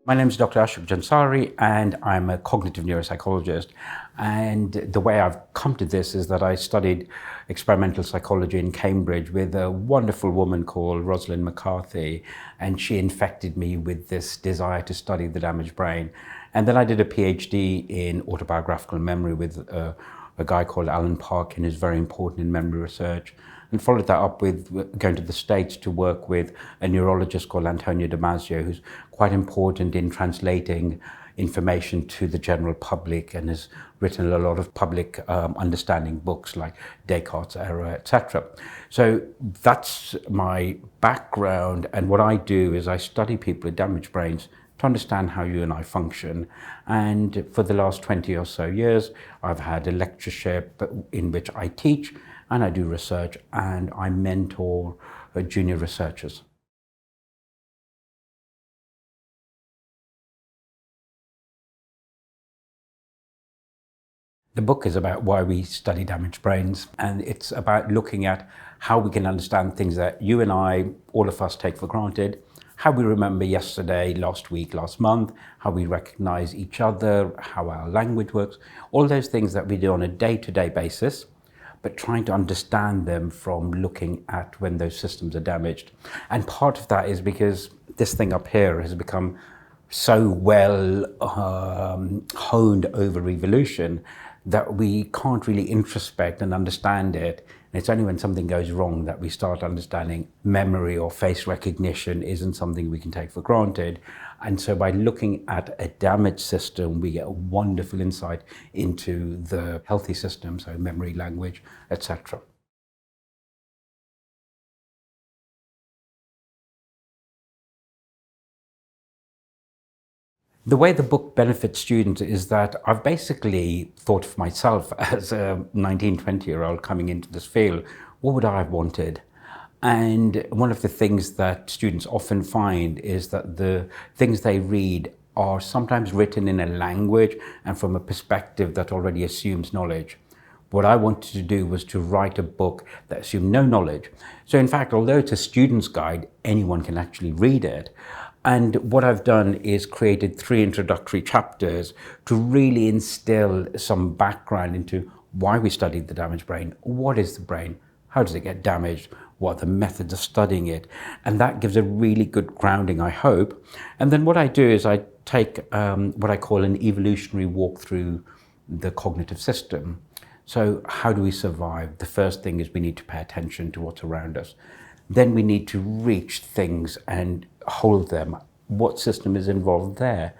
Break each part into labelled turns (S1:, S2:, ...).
S1: My name is Dr. Ashok Jansari, and I'm a cognitive neuropsychologist. And the way I've come to this is that I studied experimental psychology in Cambridge with a wonderful woman called Rosalind McCarthy, and she infected me with this desire to study the damaged brain. And then I did a PhD in autobiographical memory with a guy called Alan Parkin, who's very important in memory research, and followed that up with going to the States to work with a neurologist called Antonio Damasio, who's quite important in translating information to the general public and has written a lot of public understanding books like Descartes' Error, etc. So that's my background, and what I do is I study people with damaged brains to understand how you and I function. And for the last 20 or so years, I've had a lectureship in which I teach and I do research and I mentor junior researchers. The book is about why we study damaged brains, and it's about looking at how we can understand things that you and I, all of us, take for granted, how we remember yesterday, last week, last month, how we recognize each other, how our language works, all those things that we do on a day-to-day basis, but trying to understand them from looking at when those systems are damaged. And part of that is because this thing up here has become so well honed over evolution that we can't really introspect and understand it. And it's only when something goes wrong that we start understanding memory or face recognition isn't something we can take for granted. And so by looking at a damaged system, we get a wonderful insight into the healthy system, so memory, language, etc. The way the book benefits students is that I've basically thought of myself as a 19, 20-year-old coming into this field. What would I have wanted? And one of the things that students often find is that the things they read are sometimes written in a language and from a perspective that already assumes knowledge. What I wanted to do was to write a book that assumed no knowledge. So in fact, although it's a student's guide, anyone can actually read it. And what I've done is created 3 introductory chapters to really instill some background into why we studied the damaged brain. What is the brain? How does it get damaged? What are the methods of studying it? And that gives a really good grounding, I hope. And then what I do is I take what I call an evolutionary walk through the cognitive system. So how do we survive? The first thing is we need to pay attention to what's around us. Then we need to reach things and hold them. What system is involved there?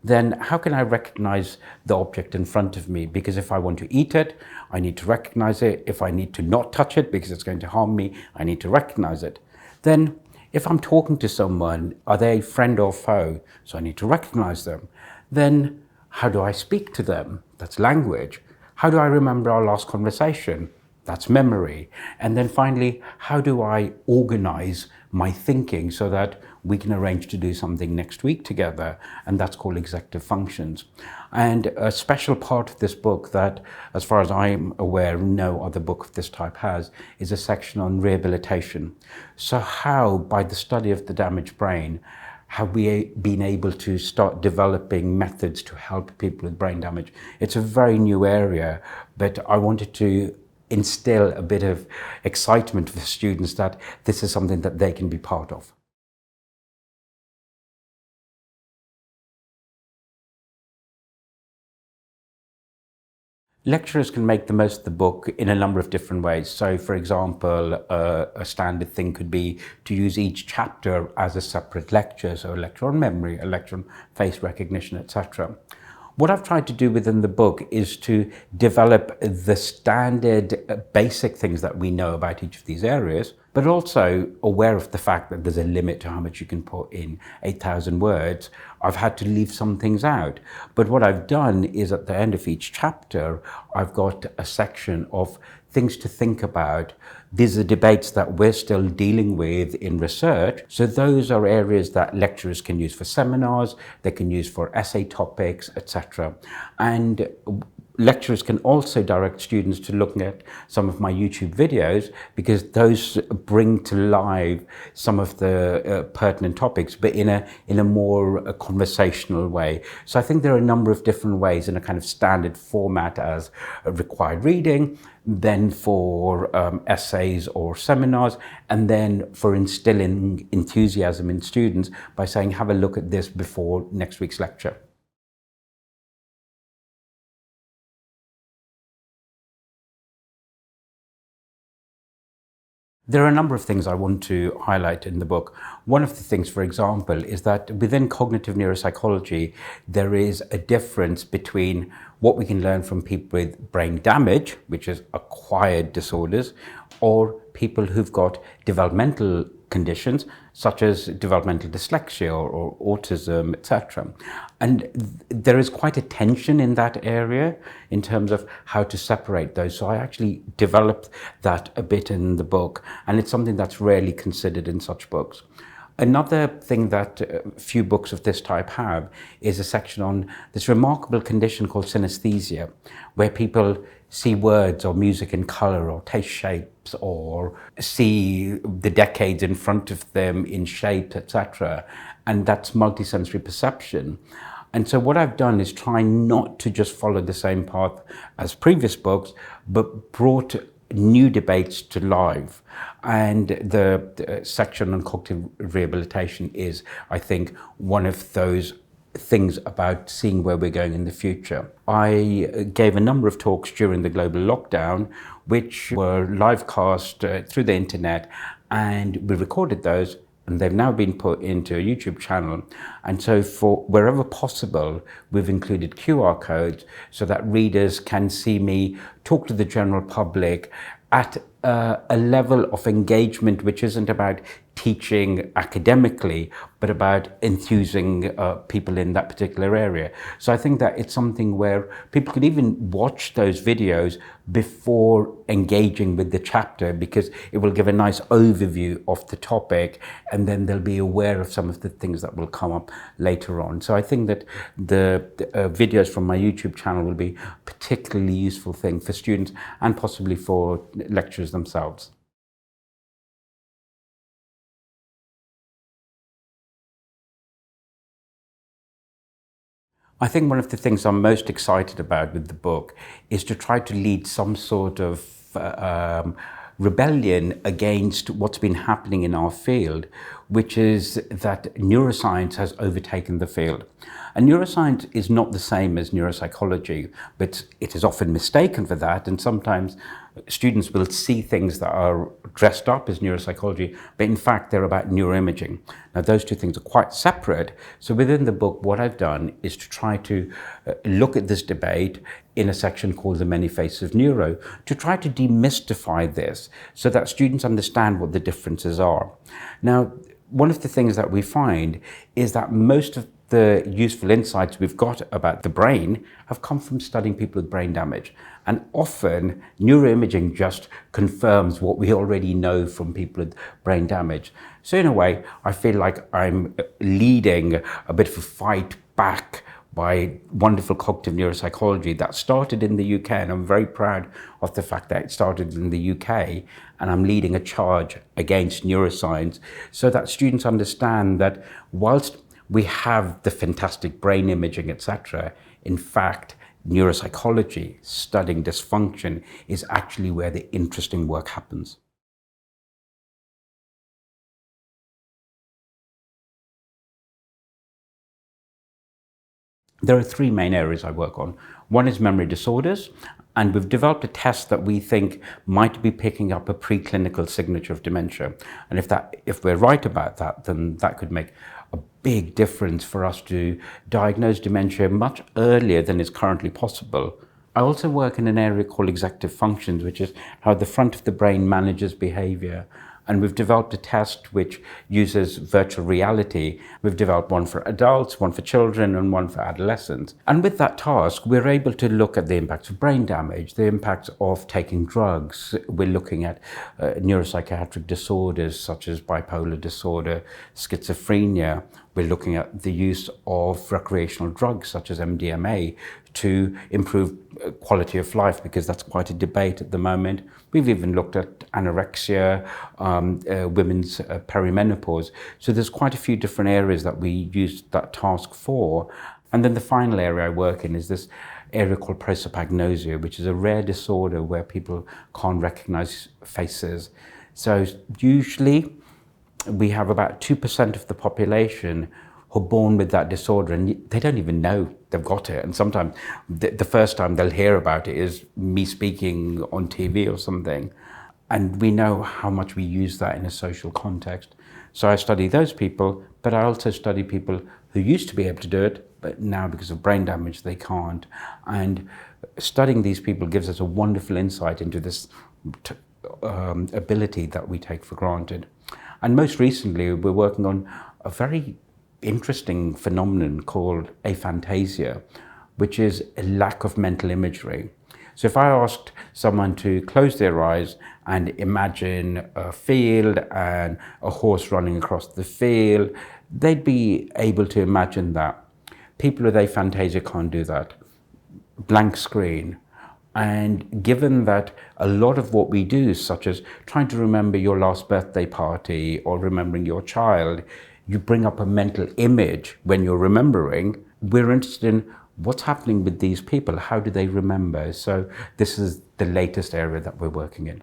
S1: Then how can I recognize the object in front of me? Because if I want to eat it, I need to recognize it. If I need to not touch it because it's going to harm me, I need to recognize it. Then if I'm talking to someone, are they friend or foe? So I need to recognize them. Then how do I speak to them? That's language. How do I remember our last conversation? That's memory. And then finally, how do I organize my thinking so that we can arrange to do something next week together? And that's called executive functions. And a special part of this book that, as far as I'm aware, no other book of this type has, is a section on rehabilitation. So how, by the study of the damaged brain, have we been able to start developing methods to help people with brain damage? It's a very new area, but I wanted to instill a bit of excitement for students that this is something that they can be part of. Lecturers can make the most of the book in a number of different ways. So, for example, a standard thing could be to use each chapter as a separate lecture. So a lecture on memory, a lecture on face recognition, etc. What I've tried to do within the book is to develop the standard basic things that we know about each of these areas, but also aware of the fact that there's a limit to how much you can put in 8,000 words. I've had to leave some things out. But what I've done is at the end of each chapter, I've got a section of things to think about. These are debates that we're still dealing with in research. So those are areas that lecturers can use for seminars, they can use for essay topics, etc. And lecturers can also direct students to looking at some of my YouTube videos, because those bring to life some of the pertinent topics, but in a more conversational way. So I think there are a number of different ways in a kind of standard format as required reading, then for essays or seminars, and then for instilling enthusiasm in students by saying, have a look at this before next week's lecture. There are a number of things I want to highlight in the book. One of the things, for example, is that within cognitive neuropsychology, there is a difference between what we can learn from people with brain damage, which is acquired disorders, or people who've got developmental conditions such as developmental dyslexia or autism, etc. And there is quite a tension in that area in terms of how to separate those. So I actually developed that a bit in the book, and it's something that's rarely considered in such books. Another thing that few books of this type have is a section on this remarkable condition called synesthesia, where people see words or music in color or taste shapes or see the decades in front of them in shape, etc. And that's multisensory perception. And so what I've done is try not to just follow the same path as previous books, but brought new debates to life. And the section on cognitive rehabilitation is, I think, one of those things about seeing where we're going in the future. I gave a number of talks during the global lockdown, which were live cast through the internet, and we recorded those, and they've now been put into a YouTube channel. And so for wherever possible, we've included QR codes so that readers can see me talk to the general public at a level of engagement which isn't about teaching academically, but about enthusing people in that particular area. So I think that it's something where people could even watch those videos before engaging with the chapter, because it will give a nice overview of the topic, and then they'll be aware of some of the things that will come up later on. So I think that the videos from my YouTube channel will be a particularly useful thing for students and possibly for lecturers themselves. I think one of the things I'm most excited about with the book is to try to lead some sort of rebellion against what's been happening in our field, which is that neuroscience has overtaken the field. And neuroscience is not the same as neuropsychology, but it is often mistaken for that, and sometimes students will see things that are dressed up as neuropsychology, but in fact they're about neuroimaging. Now those two things are quite separate. So within the book, what I've done is to try to look at this debate in a section called The Many Faces of Neuro, to try to demystify this so that students understand what the differences are. Now, one of the things that we find is that most of the useful insights we've got about the brain have come from studying people with brain damage. And often neuroimaging just confirms what we already know from people with brain damage. So in a way, I feel like I'm leading a bit of a fight back by wonderful cognitive neuropsychology that started in the UK, and I'm very proud of the fact that it started in the UK, and I'm leading a charge against neuroscience so that students understand that whilst we have the fantastic brain imaging, etc., in fact, neuropsychology, studying dysfunction, is actually where the interesting work happens. There are three main areas I work on. One is memory disorders, and we've developed a test that we think might be picking up a preclinical signature of dementia. And if we're right about that, then that could make a big difference for us to diagnose dementia much earlier than is currently possible. I also work in an area called executive functions, which is how the front of the brain manages behavior. And we've developed a test which uses virtual reality. We've developed one for adults, one for children, and one for adolescents. And with that task, we're able to look at the impacts of brain damage, the impacts of taking drugs. We're looking at neuropsychiatric disorders such as bipolar disorder, schizophrenia. We're looking at the use of recreational drugs such as MDMA to improve quality of life, because that's quite a debate at the moment. We've even looked at anorexia, women's perimenopause. So there's quite a few different areas that we use that task for. And then the final area I work in is this area called prosopagnosia, which is a rare disorder where people can't recognize faces. So usually we have about 2% of the population who are born with that disorder, and they don't even know they've got it. And sometimes the first time they'll hear about it is me speaking on TV or something. And we know how much we use that in a social context. So I study those people, but I also study people who used to be able to do it, but now because of brain damage, they can't. And studying these people gives us a wonderful insight into this ability that we take for granted. And most recently, we're working on a very interesting phenomenon called aphantasia, which is a lack of mental imagery. So if I asked someone to close their eyes and imagine a field and a horse running across the field, they'd be able to imagine that. People with aphantasia can't do that. Blank screen. And given that a lot of what we do, such as trying to remember your last birthday party or remembering your child, you bring up a mental image when you're remembering. We're interested in what's happening with these people. How do they remember? So this is the latest area that we're working in.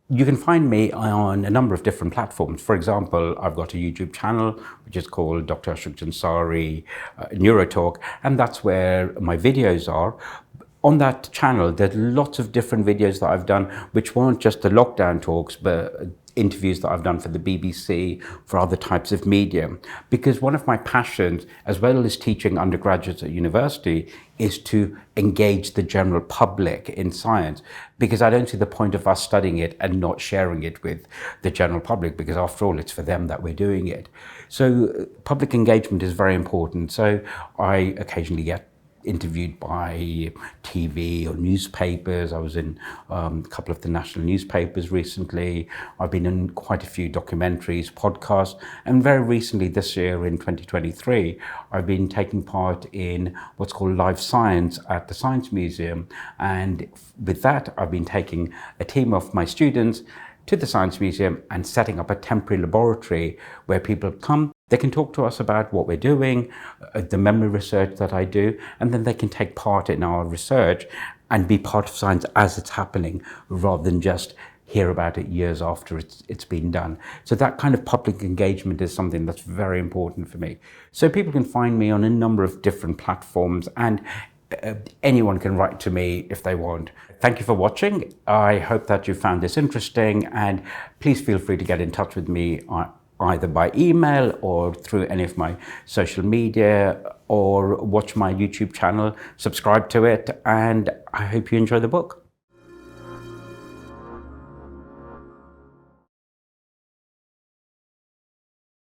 S1: You can find me on a number of different platforms. For example, I've got a YouTube channel, which is called Dr Ashok Jansari Neurotalk, and that's where my videos are. On that channel, there's lots of different videos that I've done, which weren't just the lockdown talks, but interviews that I've done for the BBC, for other types of media. Because one of my passions, as well as teaching undergraduates at university, is to engage the general public in science. Because I don't see the point of us studying it and not sharing it with the general public, because after all, it's for them that we're doing it. So public engagement is very important. So I occasionally get interviewed by TV or newspapers. I was in a couple of the national newspapers recently. I've been in quite a few documentaries, podcasts, and very recently this year in 2023, I've been taking part in what's called Live Science at the Science Museum. And with that, I've been taking a team of my students to the Science Museum and setting up a temporary laboratory where people come. They can talk to us about what we're doing, the memory research that I do, and then they can take part in our research and be part of science as it's happening, rather than just hear about it years after it's been done. So that kind of public engagement is something that's very important for me. So people can find me on a number of different platforms, and anyone can write to me if they want. Thank you for watching. I hope that you found this interesting, and please feel free to get in touch with me either by email or through any of my social media, or watch my YouTube channel, subscribe to it, and I hope you enjoy the book.